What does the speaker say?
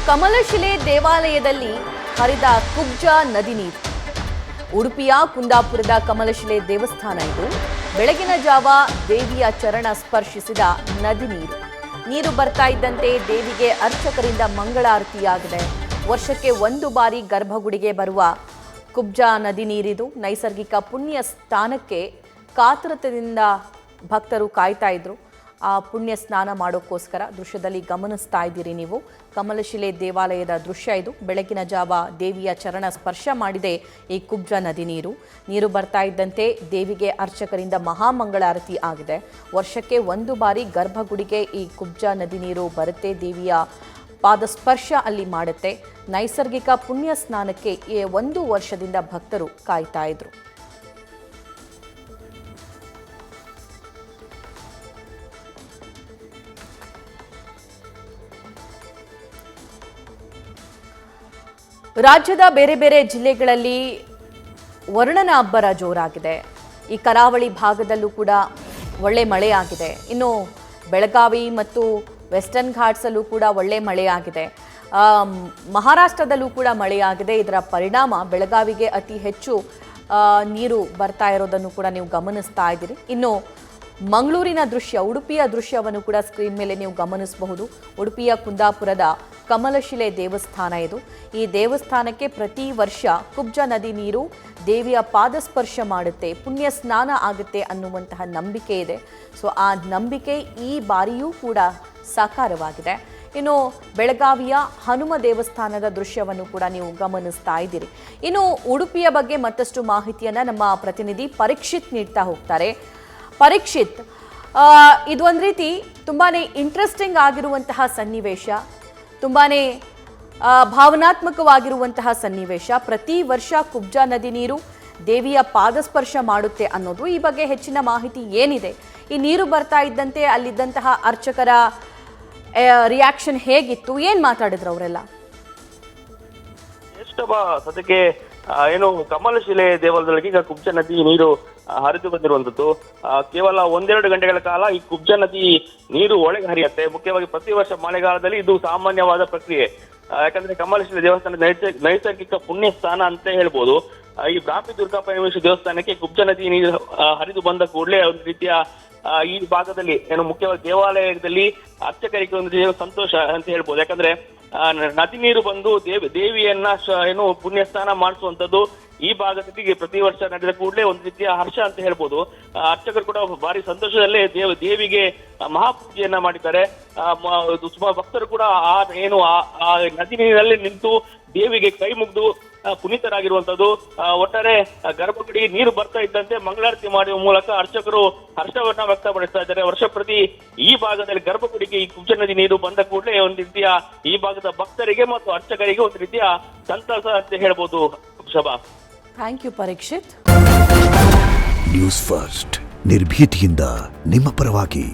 ಕಮಲಶಿಲೆ ದೇವಾಲಯದಲ್ಲಿ ಹರಿದ ಕುಬ್ಜಾ ನದಿ ನೀರು. ಉಡುಪಿಯ ಕುಂದಾಪುರದ ಕಮಲಶಿಲೆ ದೇವಸ್ಥಾನ ಇದು. ಬೆಳಗಿನ ಜಾವ ದೇವಿಯ ಚರಣ ಸ್ಪರ್ಶಿಸಿದ ನದಿ ನೀರು ಬರ್ತಾ ಇದ್ದಂತೆ ದೇವಿಗೆ ಅರ್ಚಕರಿಂದ ಮಂಗಳಾರತಿಯಾಗಿದೆ. ವರ್ಷಕ್ಕೆ ಒಂದು ಬಾರಿ ಗರ್ಭಗುಡಿಗೆ ಬರುವ ಕುಬ್ಜಾ ನದಿ ನೀರಿದು. ನೈಸರ್ಗಿಕ ಪುಣ್ಯ ಸ್ಥಾನಕ್ಕೆ ಕಾತರದಿಂದ ಭಕ್ತರು ಕಾಯ್ತಾ ಇದ್ರು. ಆ ಪುಣ್ಯ ಸ್ನಾನ ಮಾಡೋಕ್ಕೋಸ್ಕರ ದೃಶ್ಯದಲ್ಲಿ ಗಮನಿಸ್ತಾ ಇದ್ದೀರಿ ನೀವು. ಕಮಲಶಿಲೆ ದೇವಾಲಯದ ದೃಶ್ಯ ಇದು. ಬೆಳಗಿನ ಜಾವ ದೇವಿಯ ಚರಣ ಸ್ಪರ್ಶ ಮಾಡಿದೆ ಈ ಕುಬ್ಜಾ ನದಿ ನೀರು ಬರ್ತಾ ಇದ್ದಂತೆ ದೇವಿಗೆ ಅರ್ಚಕರಿಂದ ಮಹಾಮಂಗಳಾರತಿ ಆಗಿದೆ. ವರ್ಷಕ್ಕೆ ಒಂದು ಬಾರಿ ಗರ್ಭಗುಡಿಗೆ ಈ ಕುಬ್ಜಾ ನದಿ ನೀರು ಬರುತ್ತೆ. ದೇವಿಯ ಪಾದಸ್ಪರ್ಶ ಅಲ್ಲಿ ಮಾಡುತ್ತೆ. ನೈಸರ್ಗಿಕ ಪುಣ್ಯ ಸ್ನಾನಕ್ಕೆ ಒಂದು ವರ್ಷದಿಂದ ಭಕ್ತರು ಕಾಯ್ತಾ ಇದ್ರು. ರಾಜ್ಯದ ಬೇರೆ ಬೇರೆ ಜಿಲ್ಲೆಗಳಲ್ಲಿ ವರುಣನ ಅಬ್ಬರ ಜೋರಾಗಿದೆ. ಈ ಕರಾವಳಿ ಭಾಗದಲ್ಲೂ ಕೂಡ ಒಳ್ಳೆ ಮಳೆಯಾಗಿದೆ. ಇನ್ನು ಬೆಳಗಾವಿ ಮತ್ತು ವೆಸ್ಟರ್ನ್ ಘಾಟ್ಸಲ್ಲೂ ಕೂಡ ಒಳ್ಳೆ ಮಳೆಯಾಗಿದೆ. ಮಹಾರಾಷ್ಟ್ರದಲ್ಲೂ ಕೂಡ ಮಳೆಯಾಗಿದೆ. ಇದರ ಪರಿಣಾಮ ಬೆಳಗಾವಿಗೆ ಅತಿ ಹೆಚ್ಚು ನೀರು ಬರ್ತಾ ಇರೋದನ್ನು ಕೂಡ ನೀವು ಗಮನಿಸ್ತಾ ಇದ್ದೀರಿ. ಇನ್ನು ಮಂಗಳೂರಿನ ದೃಶ್ಯ, ಉಡುಪಿಯ ದೃಶ್ಯವನ್ನು ಕೂಡ ಸ್ಕ್ರೀನ್ ಮೇಲೆ ನೀವು ಗಮನಿಸಬಹುದು. ಉಡುಪಿಯ ಕುಂದಾಪುರದ ಕಮಲಶಿಲೆ ದೇವಸ್ಥಾನ ಇದು. ಈ ದೇವಸ್ಥಾನಕ್ಕೆ ಪ್ರತಿ ವರ್ಷ ಕುಬ್ಜಾ ನದಿ ನೀರು ದೇವಿಯ ಪಾದಸ್ಪರ್ಶ ಮಾಡುತ್ತೆ, ಪುಣ್ಯ ಸ್ನಾನ ಆಗುತ್ತೆ ಅನ್ನುವಂತಹ ನಂಬಿಕೆ ಇದೆ. ಸೊ ಆ ನಂಬಿಕೆ ಈ ಬಾರಿಯೂ ಕೂಡ ಸಾಕಾರವಾಗಿದೆ. ಇನ್ನು ಬೆಳಗಾವಿಯ ಹನುಮ ದೇವಸ್ಥಾನದ ದೃಶ್ಯವನ್ನು ಕೂಡ ನೀವು ಗಮನಿಸ್ತಾ ಇದ್ದೀರಿ. ಇನ್ನು ಉಡುಪಿಯ ಬಗ್ಗೆ ಮತ್ತಷ್ಟು ಮಾಹಿತಿಯನ್ನು ನಮ್ಮ ಪ್ರತಿನಿಧಿ ಪರೀಕ್ಷಿತ್ ನೀಡ್ತಾ ಹೋಗ್ತಾರೆ. ಪರೀಕ್ಷಿತ್, ಇದು ಒಂದು ರೀತಿ ತುಂಬಾನೇ ಇಂಟ್ರೆಸ್ಟಿಂಗ್ ಆಗಿರುವಂತಹ ಸನ್ನಿವೇಶ, ತುಂಬಾನೇ ಭಾವನಾತ್ಮಕವಾಗಿರುವಂತಹ ಸನ್ನಿವೇಶ. ಪ್ರತಿ ವರ್ಷ ಕುಬ್ಜಾ ನದಿ ನೀರು ದೇವಿಯ ಪಾದಸ್ಪರ್ಶ ಮಾಡುತ್ತೆ ಅನ್ನೋದು. ಈ ಬಗ್ಗೆ ಹೆಚ್ಚಿನ ಮಾಹಿತಿ ಏನಿದೆ? ಈ ನೀರು ಬರ್ತಾ ಇದ್ದಂತೆ ಅಲ್ಲಿದ್ದಂತಹ ಅರ್ಚಕರ ರಿಯಾಕ್ಷನ್ ಹೇಗಿತ್ತು? ಏನ್ ಮಾತಾಡಿದ್ರು ಅವರೆಲ್ಲ? ಸದ್ಯಕ್ಕೆ ಏನು ಕಮಲಶಿಲೆ ದೇವಾಲಯದೊಳಗೆ ಈಗ ಕುಬ್ಜಾ ನದಿ ನೀರು ಹರಿದು ಬಂದಿರುವಂತದ್ದು. ಕೇವಲ ಒಂದೆರಡು ಗಂಟೆಗಳ ಕಾಲ ಈ ಕುಬ್ಜಾ ನದಿ ನೀರು ಒಳಗೆ ಹರಿಯುತ್ತೆ. ಮುಖ್ಯವಾಗಿ ಪ್ರತಿ ವರ್ಷ ಮಳೆಗಾಲದಲ್ಲಿ ಇದು ಸಾಮಾನ್ಯವಾದ ಪ್ರಕ್ರಿಯೆ. ಯಾಕಂದ್ರೆ ಕಮಲಶಿಲೆ ದೇವಸ್ಥಾನ ನೈಸರ್ಗಿಕ ಪುಣ್ಯ ಸ್ಥಾನ ಅಂತ ಹೇಳ್ಬೋದು. ಈ ಬ್ರಾಹ್ಮಿ ದುರ್ಗಾ ಪರಮೇಶ್ವರಿ ದೇವಸ್ಥಾನಕ್ಕೆ ಕುಬ್ಜಾ ನದಿ ನೀರು ಹರಿದು ಬಂದ ಕೂಡಲೇ ಒಂದು ರೀತಿಯ ಈ ಭಾಗದಲ್ಲಿ ಏನು ಮುಖ್ಯವಾಗಿ ದೇವಾಲಯದಲ್ಲಿ ಅರ್ಚಕರಿಗೆ ಒಂದು ಸಂತೋಷ ಅಂತ ಹೇಳ್ಬೋದು. ಯಾಕಂದ್ರೆ ನದಿ ನೀರು ಬಂದು ದೇವಿಯನ್ನ ಏನು ಪುಣ್ಯ ಸ್ನಾನ ಮಾಡಿಸುವಂತದ್ದು ಈ ಭಾಗದಲ್ಲಿ ಪ್ರತಿ ವರ್ಷ ನಡೆದ ಕೂಡಲೇ ಒಂದು ರೀತಿಯ ಹರ್ಷ ಅಂತ ಹೇಳ್ಬೋದು. ಅರ್ಚಕರು ಕೂಡ ಭಾರಿ ಸಂತೋಷದಲ್ಲೇ ದೇವಿಗೆ ಮಹಾಪೂಜೆಯನ್ನ ಮಾಡಿದ್ದಾರೆ. ಭಕ್ತರು ಕೂಡ ಆ ನದಿ ನೀರಿನಲ್ಲಿ ನಿಂತು ದೇವಿಗೆ ಕೈ ಮುಗಿದು ಪುನೀತರಾಗಿರುವಂತದ್ದು. ಒಟ್ಟಾರೆ ಗರ್ಭಗುಡಿ ನೀರು ಬರ್ತಾ ಇದ್ದಂತೆ ಮಂಗಳಾರತಿ ಮಾಡುವ ಮೂಲಕ ಅರ್ಚಕರು ಹರ್ಷವನ್ನ ವ್ಯಕ್ತಪಡಿಸ್ತಾ ಇದ್ದಾರೆ. ವರ್ಷ ಪ್ರತಿ ಈ ಭಾಗದಲ್ಲಿ ಗರ್ಭಗುಡಿಗೆ ಈ ಕುಬ್ಜಾ ನದಿ ನೀರು ಬಂದ ಕೂಡಲೇ ಒಂದು ರೀತಿಯ ಈ ಭಾಗದ ಭಕ್ತರಿಗೆ ಮತ್ತು ಅರ್ಚಕರಿಗೆ ಒಂದು ರೀತಿಯ ಸಂತಸ ಅಂತ ಹೇಳ್ಬೋದು. ಶಬಾ, thank you Parikshit. News first, ನಿರ್ಭೀತಿಯಿಂದ ನಿಮ್ಮ ಪರವಾಗಿ.